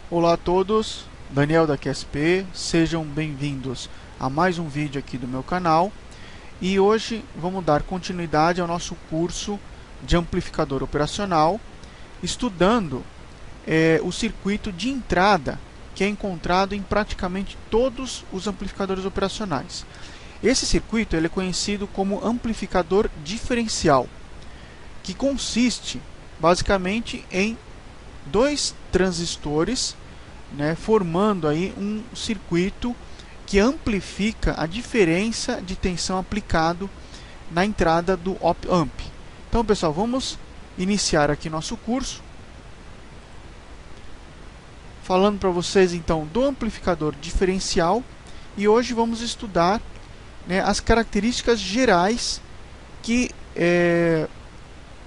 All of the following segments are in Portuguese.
Olá a todos, Daniel da QSP, sejam bem-vindos a mais um vídeo aqui do meu canal. E hoje vamos dar continuidade ao nosso curso de amplificador operacional, estudando o circuito de entrada que é encontrado em praticamente todos os amplificadores operacionais. Esse circuito ele é conhecido como amplificador diferencial, que consiste basicamente em dois transistores, formando aí um circuito que amplifica a diferença de tensão aplicado na entrada do op-amp. Então, pessoal, vamos iniciar aqui nosso curso falando para vocês então do amplificador diferencial, e hoje vamos estudar as características gerais que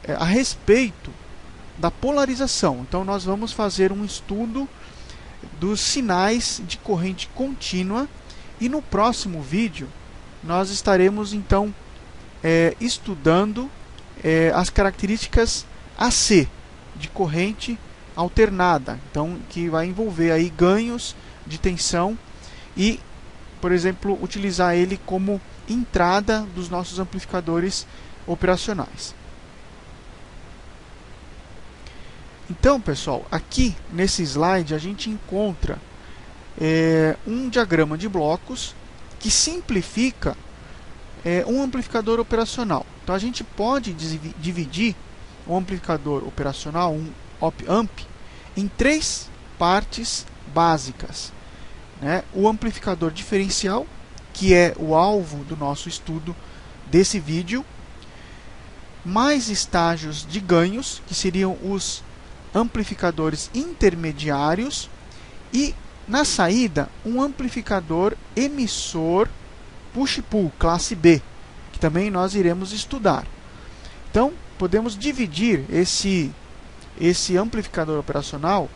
a respeito da polarização. Então nós vamos fazer um estudo dos sinais de corrente contínua, e no próximo vídeo nós estaremos então estudando as características AC de corrente alternada, então que vai envolver aí ganhos de tensão e, por exemplo, utilizar ele como entrada dos nossos amplificadores operacionais. Então, pessoal, aqui nesse slide a gente encontra um diagrama de blocos que simplifica um amplificador operacional. Então, a gente pode dividir um amplificador operacional, um op-amp, em três partes básicas. O amplificador diferencial, que é o alvo do nosso estudo desse vídeo, mais estágios de ganhos, que seriam os amplificadores intermediários, e na saída um amplificador emissor push-pull classe B, que também nós iremos estudar. Então podemos dividir esse amplificador operacional,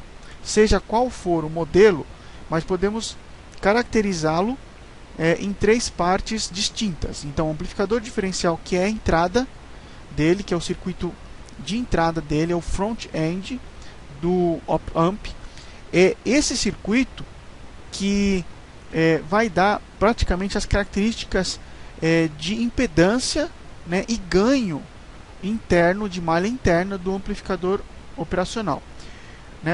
seja qual for o modelo, mas podemos caracterizá-lo em três partes distintas. Então, o amplificador diferencial, que é a entrada dele, que é o circuito de entrada dele, é o front-end do op-amp. É esse circuito que vai dar praticamente as características de impedância, e ganho interno, de malha interna do amplificador operacional.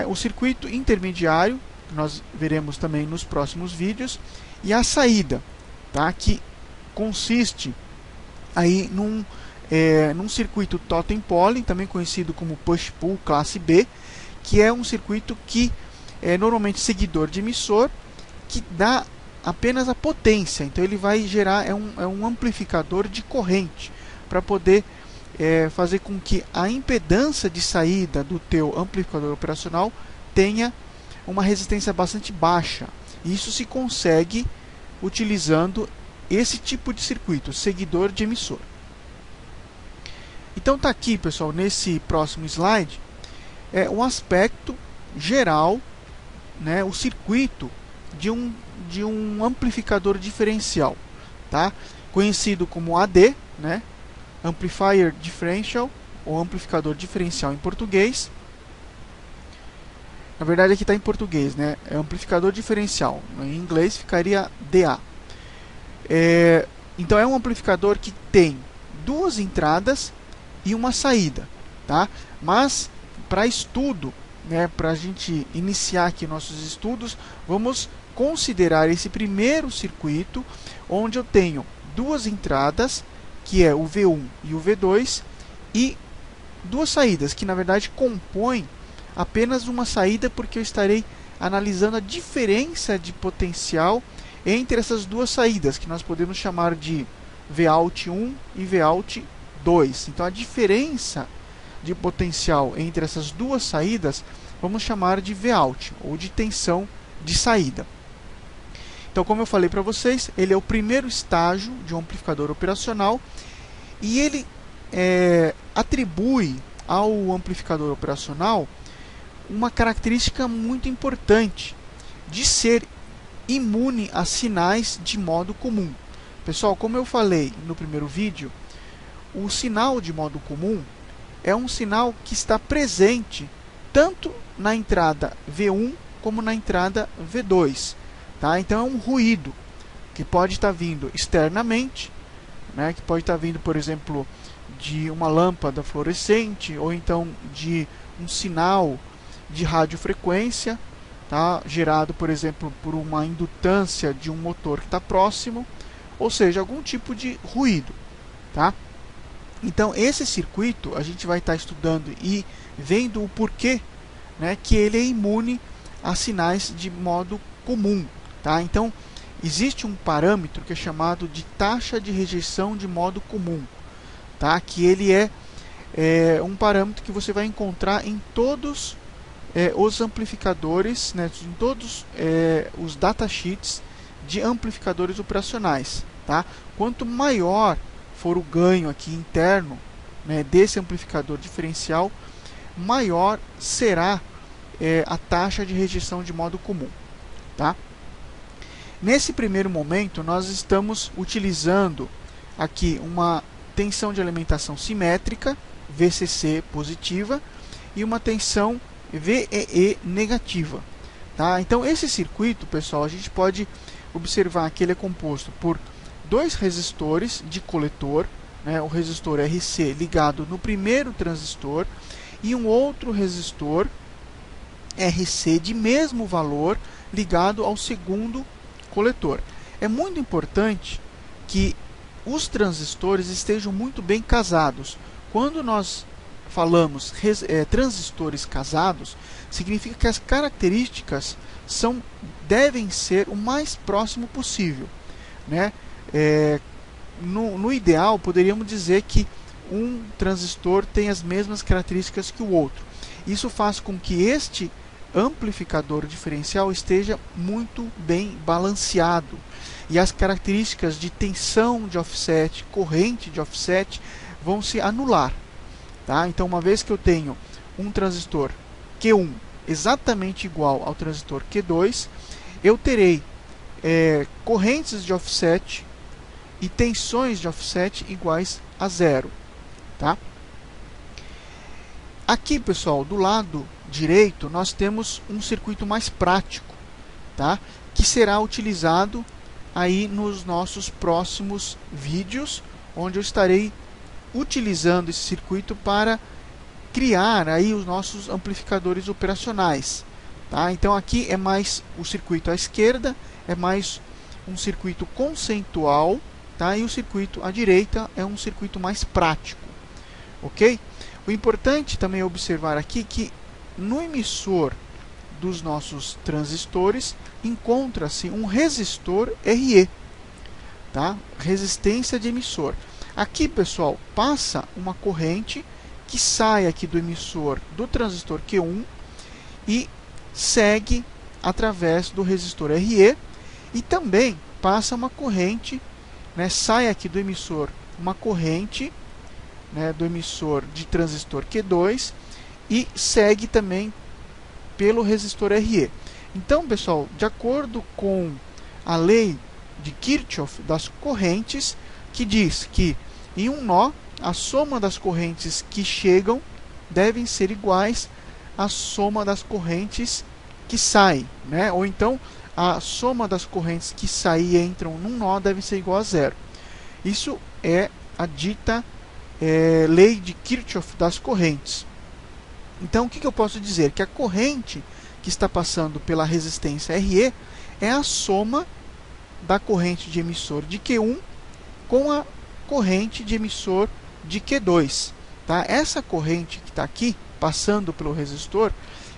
O circuito intermediário, que nós veremos também nos próximos vídeos, e a saída, que consiste aí num circuito totem-pole, também conhecido como push-pull classe B, que é um circuito que é normalmente seguidor de emissor, que dá apenas a potência. Então ele vai gerar um amplificador de corrente para poder fazer com que a impedância de saída do teu amplificador operacional tenha uma resistência bastante baixa. Isso se consegue utilizando esse tipo de circuito, seguidor de emissor. Então está aqui, pessoal, nesse próximo slide, um aspecto geral, o circuito de um amplificador diferencial, conhecido como AD, Amplifier Differential, ou amplificador diferencial em português. Na verdade aqui está em português, é amplificador diferencial. Em inglês ficaria DA. Então é um amplificador que tem duas entradas e uma saída, Mas para estudo, para a gente iniciar aqui nossos estudos, vamos considerar esse primeiro circuito, onde eu tenho duas entradas, que é o V1 e o V2, e duas saídas, que na verdade compõem apenas uma saída, porque eu estarei analisando a diferença de potencial entre essas duas saídas, que nós podemos chamar de Vout1 e Vout2. Então a diferença de potencial entre essas duas saídas vamos chamar de Vout, ou de tensão de saída. Então, como eu falei para vocês, ele é o primeiro estágio de um amplificador operacional, e ele atribui ao amplificador operacional uma característica muito importante, de ser imune a sinais de modo comum. Pessoal, como eu falei no primeiro vídeo, o sinal de modo comum é um sinal que está presente tanto na entrada V1 como na entrada V2. Tá? Então é um ruído que pode estar vindo externamente, né? Que pode estar vindo, por exemplo, de uma lâmpada fluorescente, ou então de um sinal de radiofrequência, tá? Gerado, por exemplo, por uma indutância de um motor que está próximo, ou seja, algum tipo de ruído. Tá? Então esse circuito a gente vai estar estudando e vendo o porquê, né, que ele é imune a sinais de modo comum. Tá? Então existe um parâmetro que é chamado de taxa de rejeição de modo comum, tá? Que ele é um parâmetro que você vai encontrar em todos os amplificadores, né, em todos os datasheets de amplificadores operacionais. Tá? Quanto maior for o ganho aqui interno, né, desse amplificador diferencial, maior será a taxa de rejeição de modo comum. Tá? Nesse primeiro momento, nós estamos utilizando aqui uma tensão de alimentação simétrica, VCC positiva, e uma tensão VEE negativa. Tá? Então, esse circuito, pessoal, a gente pode observar que ele é composto por dois resistores de coletor, né, o resistor RC ligado no primeiro transistor e um outro resistor RC de mesmo valor ligado ao segundo coletor. É muito importante que os transistores estejam muito bem casados. Quando nós falamos transistores casados, significa que as características devem ser o mais próximo possível, né? No ideal, poderíamos dizer que um transistor tem as mesmas características que o outro. Isso faz com que este amplificador diferencial esteja muito bem balanceado e as características de tensão de offset, corrente de offset vão se anular. Tá? Então, uma vez que eu tenho um transistor Q1 exatamente igual ao transistor Q2, eu terei correntes de offset e tensões de offset iguais a zero. Tá? Aqui, pessoal, do lado direito, nós temos um circuito mais prático, tá? Que será utilizado aí nos nossos próximos vídeos, onde eu estarei utilizando esse circuito para criar aí os nossos amplificadores operacionais. Tá? Então aqui é mais o circuito à esquerda, é mais um circuito conceitual, tá? E o circuito à direita é um circuito mais prático. Ok? O importante também é observar aqui que no emissor dos nossos transistores encontra-se um resistor RE, tá? Resistência de emissor. Aqui, pessoal, passa uma corrente que sai aqui do emissor do transistor Q1 e segue através do resistor RE, e também passa uma corrente, né, sai aqui do emissor uma corrente, né, do emissor de transistor Q2 e segue também pelo resistor RE. Então, pessoal, de acordo com a lei de Kirchhoff das correntes, que diz que em um nó a soma das correntes que chegam devem ser iguais à soma das correntes que saem, né? Ou então a soma das correntes que saem e entram num nó deve ser igual a zero. Isso é a dita lei de Kirchhoff das correntes. Então, o que eu posso dizer? Que a corrente que está passando pela resistência RE é a soma da corrente de emissor de Q1 com a corrente de emissor de Q2. Tá? Essa corrente que está aqui, passando pelo resistor,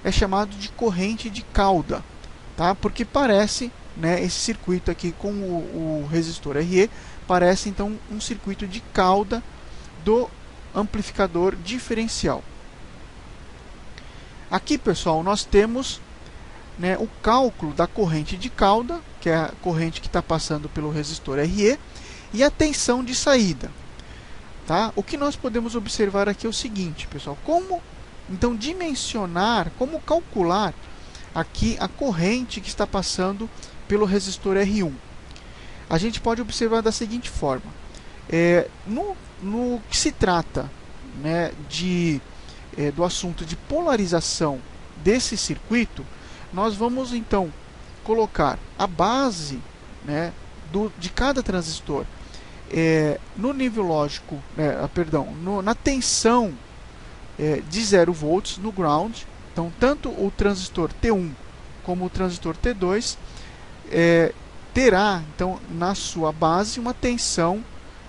é chamada de corrente de cauda, tá? Porque parece, né, esse circuito aqui com o resistor RE, parece então um circuito de cauda do amplificador diferencial. Aqui, pessoal, nós temos, né, o cálculo da corrente de cauda, que é a corrente que está passando pelo resistor RE, e a tensão de saída. Tá? O que nós podemos observar aqui é o seguinte, pessoal, como então dimensionar, como calcular aqui a corrente que está passando pelo resistor R1. A gente pode observar da seguinte forma: no que se trata, né, do assunto de polarização desse circuito, nós vamos então colocar a base, né, de cada transistor no nível lógico, na tensão de 0 volts no ground. Então, tanto o transistor T1 como o transistor T2 terá, então, na sua base uma tensão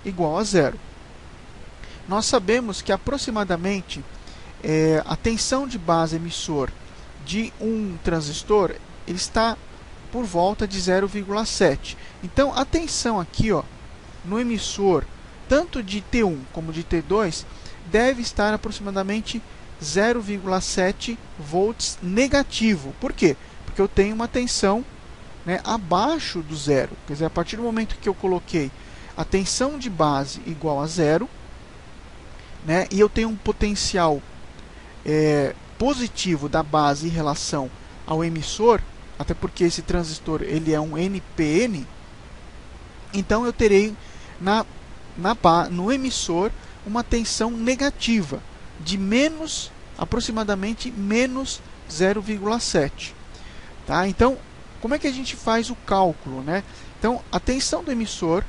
igual a 0. Nós sabemos que aproximadamente a tensão de base emissor de um transistor ele está por volta de 0,7. Então, a tensão aqui, ó, no emissor, tanto de T1 como de T2, deve estar aproximadamente 0,7 volts negativo. Por quê? Porque eu tenho uma tensão, né, abaixo do zero. Quer dizer, a partir do momento que eu coloquei a tensão de base igual a zero, né, e eu tenho um potencial positivo da base em relação ao emissor, até porque esse transistor ele é um NPN, então eu terei no emissor uma tensão negativa de aproximadamente menos 0,7. Tá? Então, como é que a gente faz o cálculo, né? Então, a tensão do emissor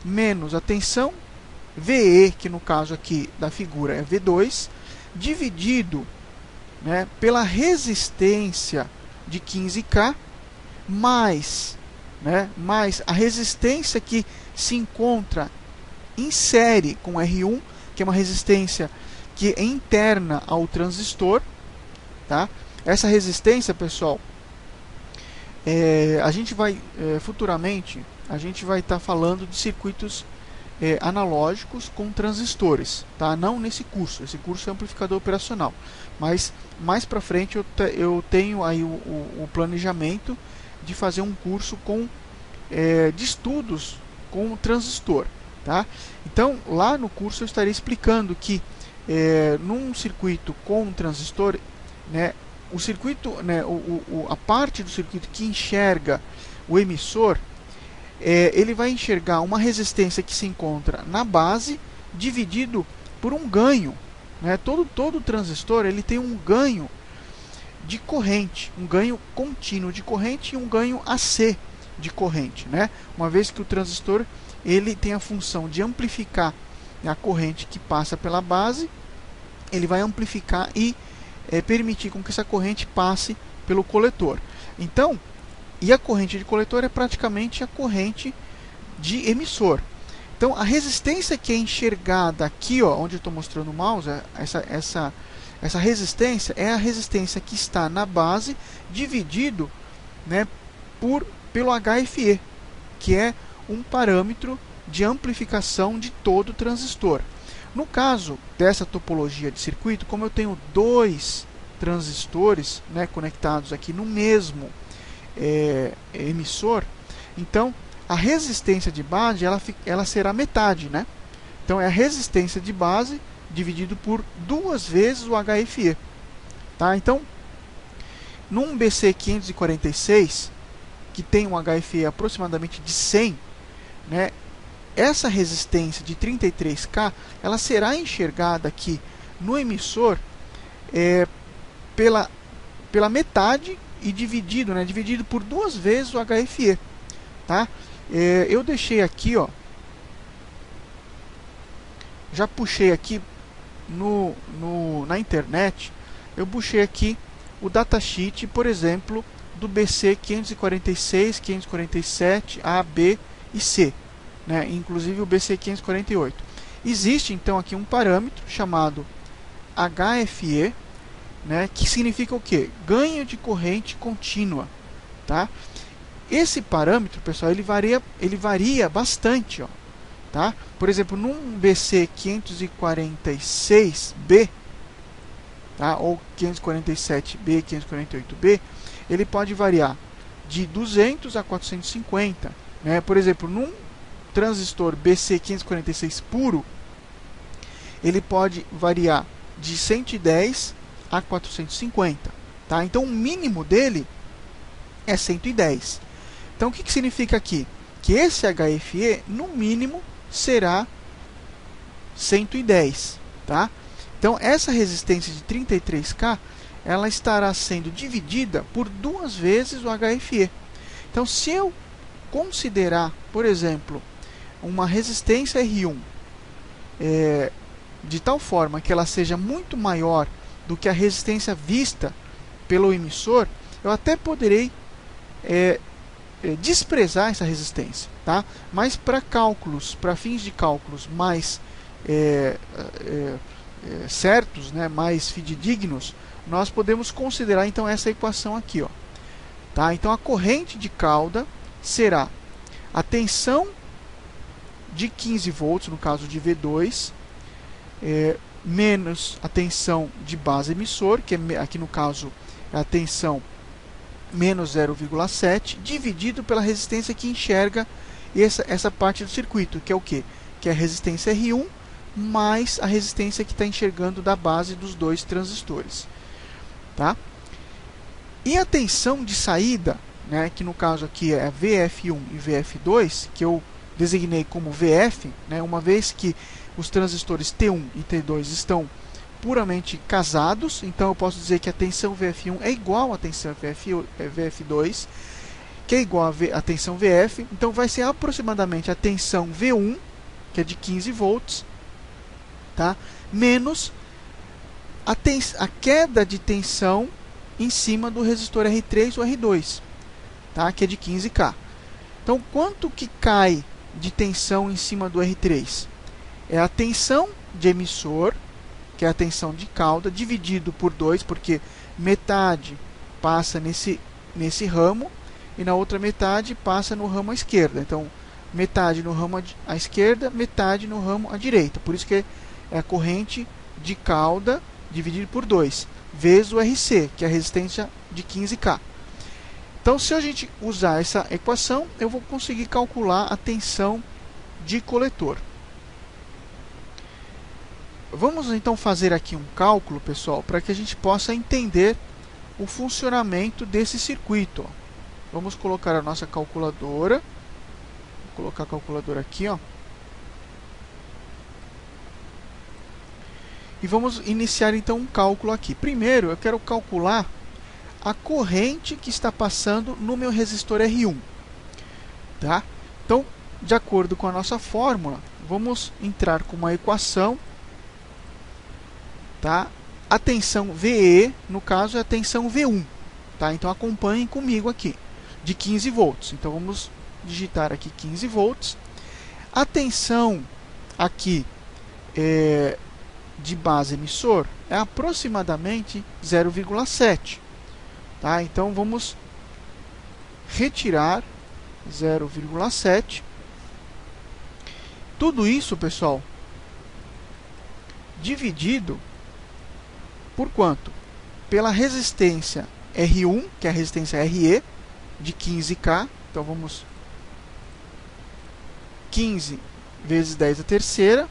menos a tensão VE, que no caso aqui da figura é V2, dividido, né, pela resistência de 15K, mais a resistência que se encontra em série com R1, que é uma resistência que é interna ao transistor. Tá? Essa resistência, pessoal, a gente vai futuramente a gente vai estar falando de circuitos analógicos com transistores, tá? Não nesse curso. Esse curso é amplificador operacional, mas mais para frente eu tenho aí o planejamento de fazer um curso de estudos com transistor, tá? Então, lá no curso eu estarei explicando que num circuito com transistor, né, o circuito, né, a parte do circuito que enxerga o emissor, ele vai enxergar uma resistência que se encontra na base dividido por um ganho, né? Todo transistor ele tem um ganho de corrente, um ganho contínuo de corrente e um ganho AC de corrente, né? Uma vez que o transistor ele tem a função de amplificar a corrente que passa pela base, ele vai amplificar e permitir com que essa corrente passe pelo coletor. Então, e a corrente de coletor é praticamente a corrente de emissor. Então, a resistência que é enxergada aqui, ó, onde eu estou mostrando o mouse, essa resistência é a resistência que está na base dividido, né, pelo HFE, que é um parâmetro de amplificação de todo o transistor. No caso dessa topologia de circuito, como eu tenho dois transistores, né, conectados aqui no mesmo emissor, então a resistência de base ela será metade, né? Então é a resistência de base dividido por 2 vezes o HFE, tá? Então, num BC546 que tem um HFE aproximadamente de 100, né, essa resistência de 33K ela será enxergada aqui no emissor pela metade e dividido por 2 vezes o HFE, tá? Eu deixei aqui, ó, já puxei aqui na internet, eu puxei aqui o datasheet, por exemplo, do BC 546, 547, A, B e C, né? Inclusive o BC 548. Existe então aqui um parâmetro chamado HFE, né, que significa o quê? Ganho de corrente contínua, tá? Esse parâmetro, pessoal, ele varia bastante, ó, tá? Por exemplo, num BC 546B, tá? Ou 547B, 548B, ele pode variar de 200 a 450, né? Por exemplo, num transistor BC 546 puro, ele pode variar de 110 a 450, tá? Então o mínimo dele é 110. Então o que significa aqui? Que esse HFE no mínimo será 110, tá? Então essa resistência de 33K ela estará sendo dividida por 2 vezes o HFE. Então, se eu considerar, por exemplo, uma resistência R1 de tal forma que ela seja muito maior do que a resistência vista pelo emissor, eu até poderei desprezar essa resistência, tá? Mas para cálculos, para fins de cálculos mais certos, né, mais fidedignos, nós podemos considerar então essa equação aqui, ó, tá? Então a corrente de cauda será a tensão de 15 volts, no caso de V2, menos a tensão de base emissor, que aqui no caso é a tensão menos 0,7, dividido pela resistência que enxerga essa parte do circuito, que é o quê? Que é a resistência R1 mais a resistência que está enxergando da base dos 2 transistores. Tá? E a tensão de saída, né, que no caso aqui é VF1 e VF2, que eu designei como VF, né, uma vez que os transistores T1 e T2 estão puramente casados, então eu posso dizer que a tensão VF1 é igual à tensão VF2, que é igual à tensão VF, então vai ser aproximadamente a tensão V1, que é de 15 volts, tá? Menos a queda de tensão em cima do resistor R3 ou R2, tá? Que é de 15K. Então, quanto que cai de tensão em cima do R3? É a tensão de emissor, que é a tensão de cauda, dividido por 2, porque metade passa nesse ramo e na outra metade passa no ramo à esquerda. Então, metade no ramo à esquerda, metade no ramo à direita. Por isso que é a corrente de cauda dividido por 2, vezes o RC, que é a resistência de 15K. Então, se a gente usar essa equação, eu vou conseguir calcular a tensão de coletor. Vamos então fazer aqui um cálculo, pessoal, para que a gente possa entender o funcionamento desse circuito. Vamos colocar a nossa calculadora. Vou colocar a calculadora aqui, ó. E vamos iniciar então um cálculo aqui. Primeiro, eu quero calcular a corrente que está passando no meu resistor R1. Tá? Então, de acordo com a nossa fórmula, vamos entrar com uma equação. Tá? A tensão VE, no caso, é a tensão V1. Tá? Então, acompanhem comigo aqui, de 15 volts. Então, vamos digitar aqui 15 volts. A tensão aqui de base emissor é aproximadamente 0,7. Tá? Então, vamos retirar 0,7. Tudo isso, pessoal, dividido por quanto? Pela resistência R1, que é a resistência RE, de 15K. Então, vamos 15 vezes 10 à terceira,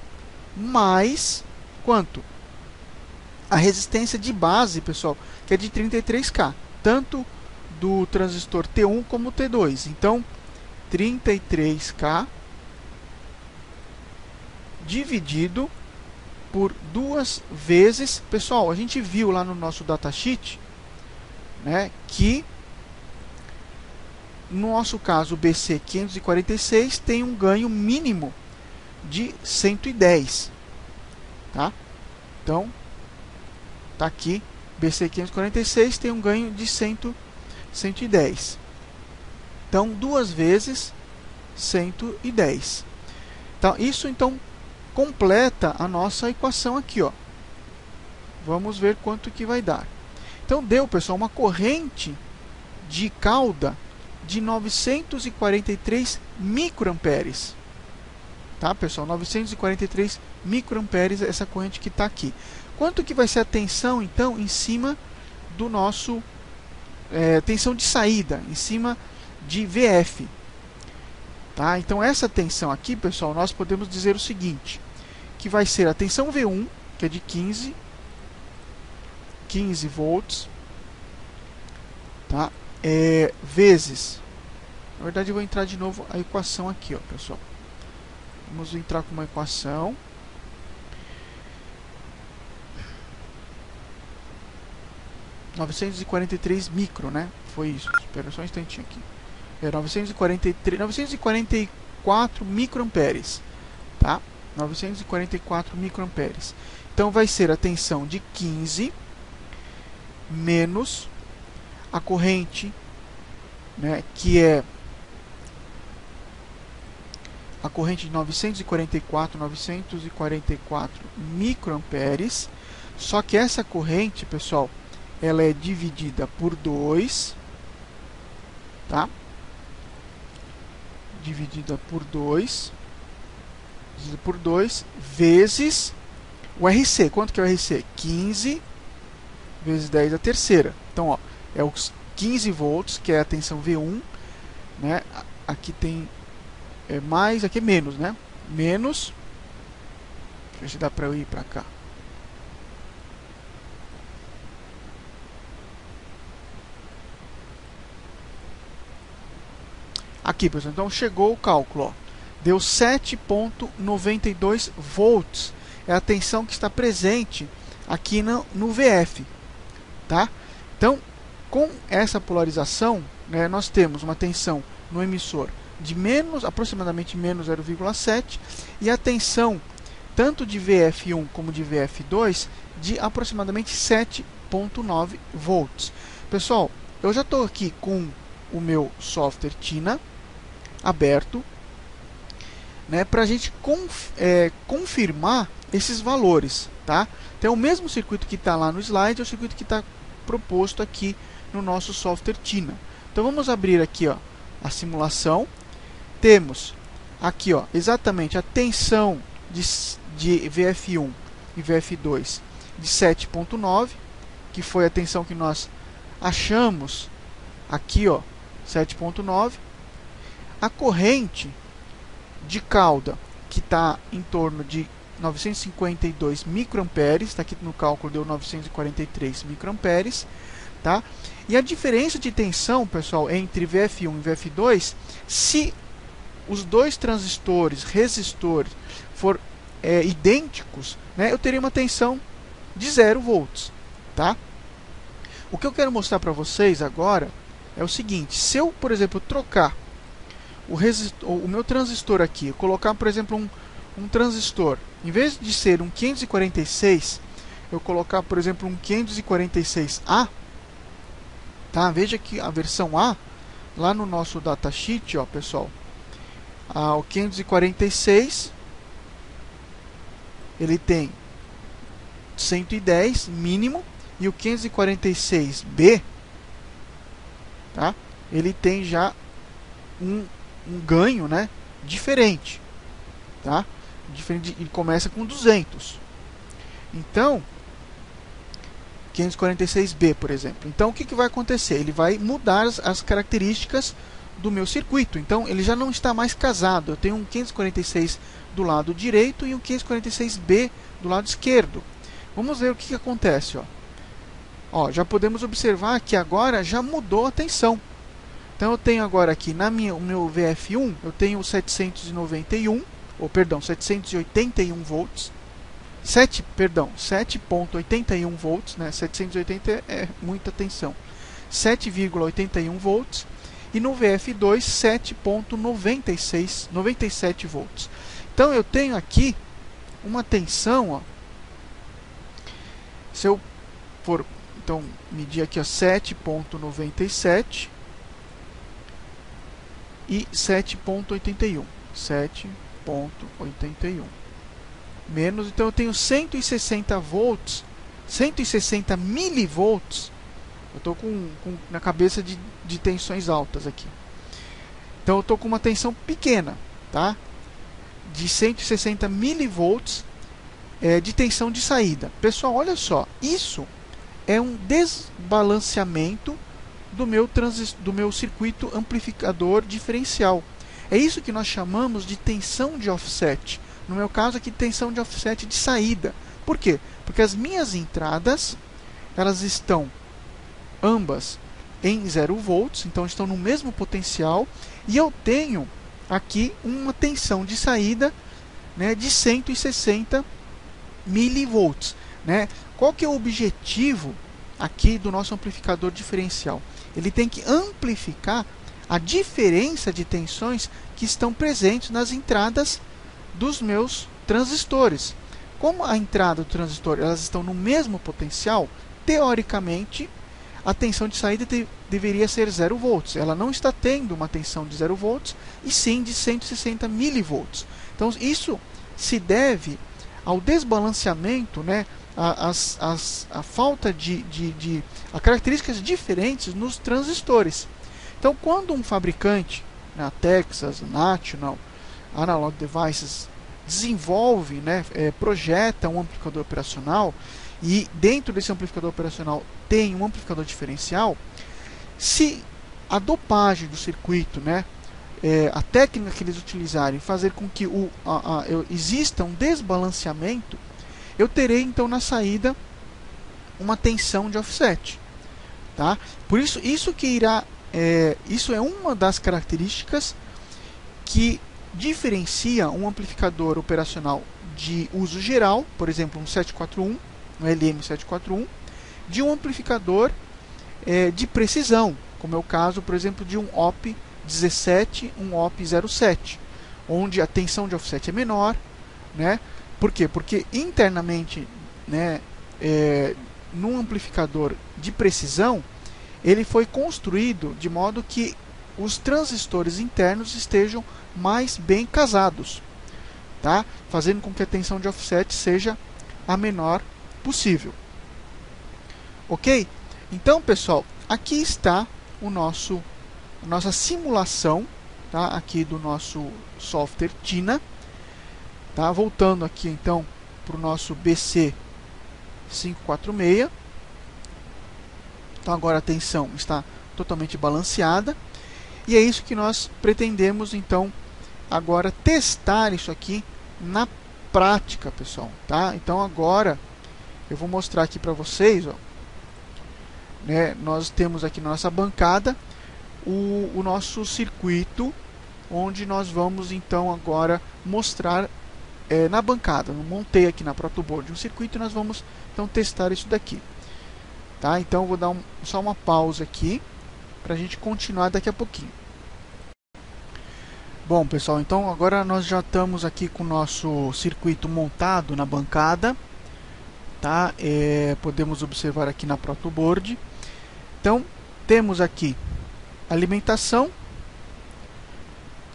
mais quanto? A resistência de base, pessoal, que é de 33K, tanto do transistor T1 como T2. Então, 33K dividido por 2 vezes, pessoal, a gente viu lá no nosso datasheet, né, que no nosso caso o BC546 tem um ganho mínimo de 110, tá? Então, tá aqui, BC546 tem um ganho de 110. Então, 2 vezes 110. Então, isso então completa a nossa equação aqui, ó. Vamos ver quanto que vai dar. Então, deu, pessoal, uma corrente de cauda de 943 microamperes. Tá, pessoal? 943 microamperes, essa corrente que está aqui. Quanto que vai ser a tensão, então, em cima do nosso... tensão de saída, em cima de VF. Tá? Então, essa tensão aqui, pessoal, nós podemos dizer o seguinte, que vai ser a tensão V1, que é de 15 volts, tá? Vezes, na verdade eu vou entrar de novo a equação aqui, ó, pessoal. Vamos entrar com uma equação. 943 micro, né? Foi isso. Espera só um instantinho aqui. É 944 microamperes, tá? 944 microamperes. Então vai ser a tensão de 15 menos a corrente, né, que é a corrente de 944 microamperes. Só que essa corrente, pessoal, ela é dividida por 2, tá? Dividida por 2 vezes o RC. Quanto que é o RC? 15 vezes 10 a terceira. Então, ó, é os 15 volts, que é a tensão V1, né? Aqui tem mais, aqui é menos, né? Menos, deixa eu ver se dá para eu ir para cá. Aqui, pessoal, então chegou o cálculo, ó. Deu 7,92 volts. É a tensão que está presente aqui no VF, tá? Então, com essa polarização, né, nós temos uma tensão no emissor de aproximadamente menos 0,7 e a tensão tanto de VF1 como de VF2 de aproximadamente 7,9 volts. Pessoal, eu já estou aqui com o meu software Tina aberto, né, para a gente confirmar esses valores, tá? Então, o mesmo circuito que está lá no slide é o circuito que está proposto aqui no nosso software Tina. Então, vamos abrir aqui, ó, a simulação. Temos aqui, ó, exatamente a tensão de VF1 e VF2 de 7,9, que foi a tensão que nós achamos aqui, ó, 7,9. A corrente de cauda, que está em torno de 952 microamperes, está aqui no cálculo, deu 943 microamperes, tá? E a diferença de tensão, pessoal, entre VF1 e VF2, se os dois transistores, resistores, for idênticos, né, eu teria uma tensão de 0 volts, tá? O que eu quero mostrar para vocês agora é o seguinte: se eu, por exemplo, trocar o meu transistor aqui, eu colocar, por exemplo, um transistor, em vez de ser um 546, eu colocar, por exemplo, um 546A, tá? Veja que a versão A, lá no nosso datasheet, ó, pessoal, o 546, ele tem 110 mínimo, e o 546B, tá? Ele tem já um ganho, né, diferente, tá? Ele começa com 200. Então, 546B, por exemplo. Então, o que vai acontecer? Ele vai mudar as características do meu circuito. Então, ele já não está mais casado. Eu tenho um 546 do lado direito e um 546B do lado esquerdo. Vamos ver o que acontece, ó. Ó, já podemos observar que agora já mudou a tensão. Então, eu tenho agora aqui o meu VF1, eu tenho 781 volts. 7,81 volts, né? 780 é muita tensão. 7,81 volts. E no VF2, 7,97 volts. Então, eu tenho aqui uma tensão, ó. Se eu for, então, medir aqui, 7,97 e 7,81. 7,81 menos, então eu tenho 160 volts, 160 milivolts. Eu estou na cabeça de tensões altas aqui. Então eu estou com uma tensão pequena, tá? De 160 milivolts de tensão de saída. Pessoal, olha só, isso é um desbalanceamento do meu circuito amplificador diferencial. É isso que nós chamamos de tensão de offset. No meu caso aqui, tensão de offset de saída. Por quê? Porque as minhas entradas, elas estão ambas em 0 volts, então estão no mesmo potencial, e eu tenho aqui uma tensão de saída, né, de 160 milivolts, né? Qual que é o objetivo aqui do nosso amplificador diferencial. Ele tem que amplificar a diferença de tensões que estão presentes nas entradas dos meus transistores. Como a entrada do transistor elas estão no mesmo potencial, teoricamente a tensão de saída deveria ser 0 volts. Ela não está tendo uma tensão de 0 volts, e sim de 160 milivolts. Então isso se deve ao desbalanceamento, né, a falta a características diferentes nos transistores. Então, quando um fabricante, a Texas, National, Analog Devices, desenvolve, né, projeta um amplificador operacional, e dentro desse amplificador operacional tem um amplificador diferencial, se a dopagem do circuito, né, a técnica que eles utilizarem fazer com que exista um desbalanceamento, eu terei então na saída uma tensão de offset, tá? Por isso, isso é uma das características que diferencia um amplificador operacional de uso geral, por exemplo, um 741, um LM741, de um amplificador de precisão, como é o caso, por exemplo, de um OP17, um OP07, onde a tensão de offset é menor, né? Por quê? Porque internamente, né, num amplificador de precisão, ele foi construído de modo que os transistores internos estejam mais bem casados, tá? Fazendo com que a tensão de offset seja a menor possível. Ok? Então, pessoal, aqui está a nossa simulação, tá? Aqui do nosso software Tina. Tá? Voltando aqui então para o nosso BC546. Então agora a tensão está totalmente balanceada. E é isso que nós pretendemos então agora testar isso aqui na prática, pessoal. Tá? Então agora eu vou mostrar aqui para vocês, ó, né, nós temos aqui na nossa bancada o nosso circuito, onde nós vamos então agora mostrar na bancada. Eu montei aqui na protoboard um circuito e nós vamos então testar isso daqui. Tá? Então eu vou dar só uma pausa aqui para a gente continuar daqui a pouquinho. Bom, pessoal, então agora nós já estamos aqui com o nosso circuito montado na bancada. Tá? Podemos observar aqui na protoboard. Então temos aqui alimentação,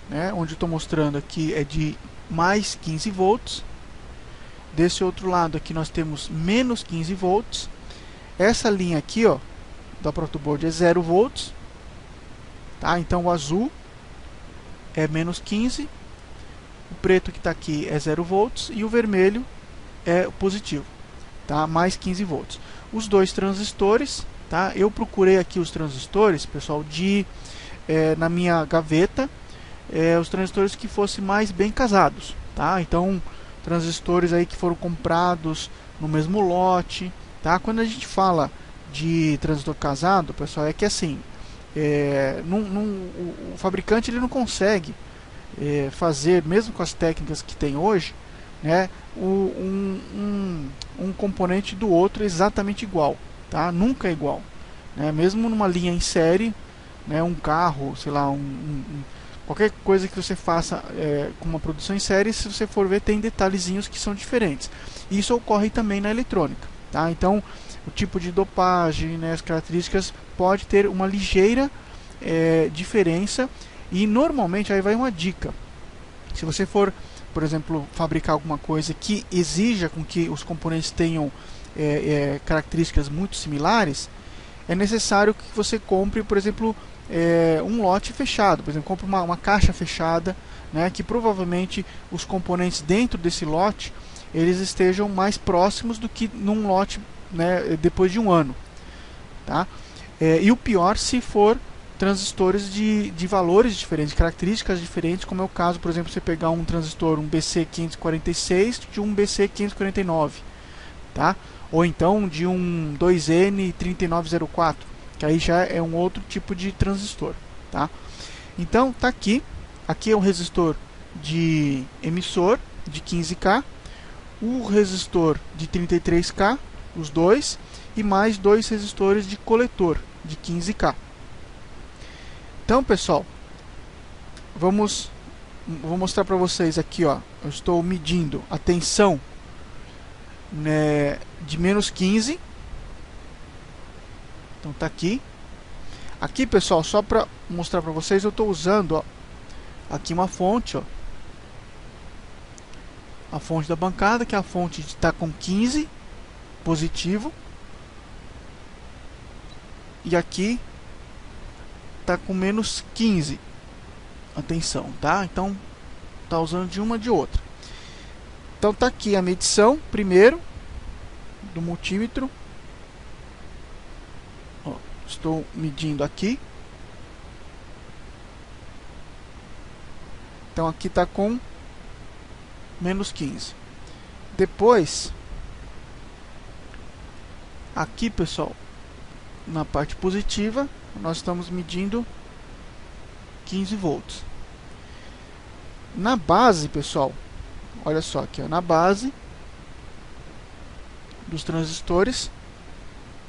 né, onde estou mostrando aqui é de mais 15 volts. Desse outro lado aqui nós temos menos 15 volts. Essa linha aqui, ó, da protoboard é 0 volts. Tá? Então o azul é menos 15, o preto que está aqui é 0 volts e o vermelho é positivo, tá? Mais 15 volts. Os dois transistores, tá? Eu procurei aqui os transistores, pessoal, na minha gaveta, os transistores que fossem mais bem casados, tá? Então transistores aí que foram comprados no mesmo lote, tá? Quando a gente fala de transistor casado, pessoal, é que assim, o fabricante ele não consegue fazer, mesmo com as técnicas que tem hoje, né, um componente do outro exatamente igual, tá? Nunca é igual, né? Mesmo numa linha em série, né, um carro, sei lá, qualquer coisa que você faça com uma produção em série, se você for ver, tem detalhezinhos que são diferentes. Isso ocorre também na eletrônica, tá? Então o tipo de dopagem, né, as características pode ter uma ligeira diferença. E normalmente, aí vai uma dica: se você for, por exemplo, fabricar alguma coisa que exija com que os componentes tenham características muito similares, é necessário que você compre, por exemplo, um lote fechado. Por exemplo, compre uma caixa fechada, né, que provavelmente os componentes dentro desse lote eles estejam mais próximos do que num lote, né, depois de um ano, tá? E o pior se for transistores de valores diferentes, características diferentes, como é o caso, por exemplo, você pegar um transistor, um BC546 de um BC549, tá? Ou então de um 2N3904, que aí já é um outro tipo de transistor, tá? Então tá aqui é um resistor de emissor de 15K, o resistor de 33K, os dois, e mais 2 resistores de coletor de 15K. Então, pessoal, vou mostrar para vocês aqui, ó. Eu estou medindo a tensão, né, de menos 15. Então tá aqui. Aqui, pessoal, só para mostrar para vocês, eu estou usando, ó, aqui uma fonte, ó, a fonte da bancada, que é a fonte está com 15 positivo, e aqui está com menos 15 a tensão, tá? Então tá usando de uma de outra. Então tá aqui a medição primeiro do multímetro. Ó, estou medindo aqui. Então aqui está com menos 15. Depois, aqui, pessoal, na parte positiva, nós estamos medindo 15 volts. Na base, pessoal, olha só aqui, ó, na base dos transistores,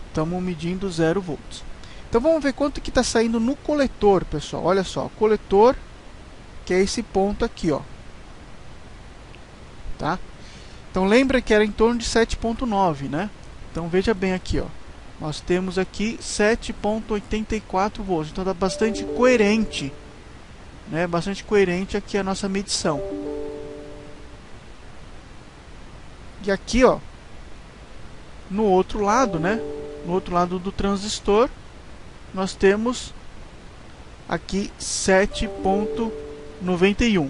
estamos medindo 0 volts. Então vamos ver quanto que está saindo no coletor, pessoal. Olha só, o coletor, que é esse ponto aqui, ó. Tá? Então lembra que era em torno de 7.9, né? Então veja bem aqui, ó. Nós temos aqui 7.84 volts. Então está bastante coerente, né? Bastante coerente aqui a nossa medição. E aqui, ó, no outro lado, né? No outro lado do transistor, nós temos aqui 7.91.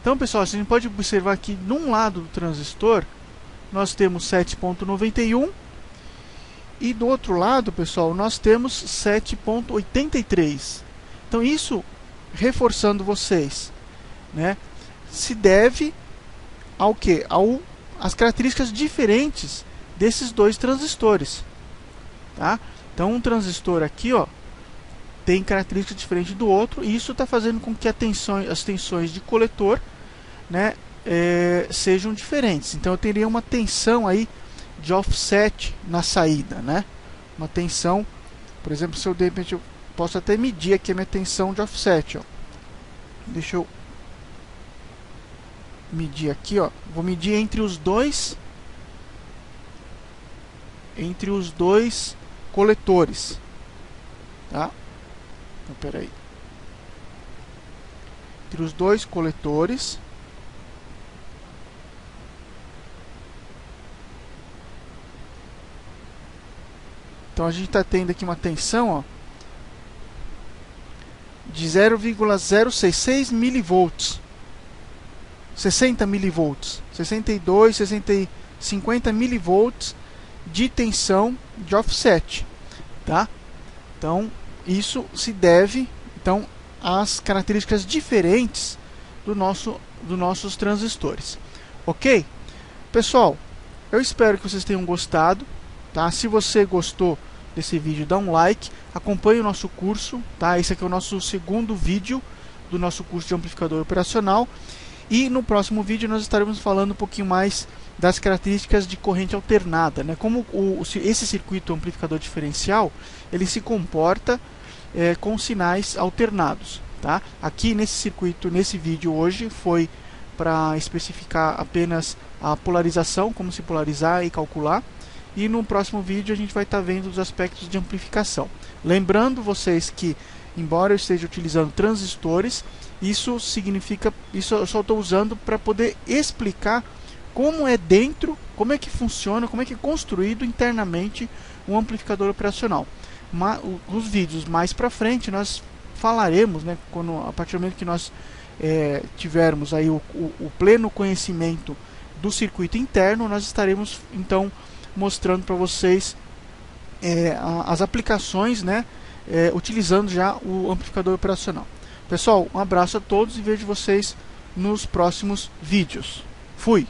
Então, pessoal, a gente pode observar que num lado do transistor nós temos 7.91 e do outro lado, pessoal, nós temos 7.83. Então, isso, reforçando vocês, né, se deve ao que? Às características diferentes desses dois transistores, tá? Então, um transistor aqui, ó, tem características diferentes do outro, e isso está fazendo com que as tensões de coletor, né, sejam diferentes. Então eu teria uma tensão aí de offset na saída, né? Uma tensão, por exemplo, se eu de repente eu posso até medir aqui a minha tensão de offset, ó. Deixa eu medir aqui, ó. Vou medir entre os dois coletores, tá? Então, peraí. Entre os dois coletores. Então a gente está tendo aqui uma tensão, ó, de 0,066 milivolts. 60 milivolts. 62, 60, 50 milivolts de tensão de offset, tá? Então isso se deve, então, às características diferentes dos nossos transistores. Ok? Pessoal, eu espero que vocês tenham gostado, tá? Se você gostou desse vídeo, dá um like, acompanhe o nosso curso, tá? Esse aqui é o nosso segundo vídeo do nosso curso de amplificador operacional. E no próximo vídeo nós estaremos falando um pouquinho mais das características de corrente alternada, né? Como esse circuito amplificador diferencial, ele se comporta com sinais alternados, tá? Aqui nesse circuito, nesse vídeo hoje, foi para especificar apenas a polarização, como se polarizar e calcular. E no próximo vídeo a gente vai estar vendo os aspectos de amplificação. Lembrando vocês que, embora eu esteja utilizando transistores, isso significa, isso eu só estou usando para poder explicar como é dentro, como é que funciona, como é que é construído internamente um amplificador operacional. Os vídeos mais para frente nós falaremos, né, a partir do momento que nós tivermos aí o pleno conhecimento do circuito interno, nós estaremos então mostrando para vocês as aplicações, né, utilizando já o amplificador operacional. Pessoal, um abraço a todos e vejo vocês nos próximos vídeos. Fui!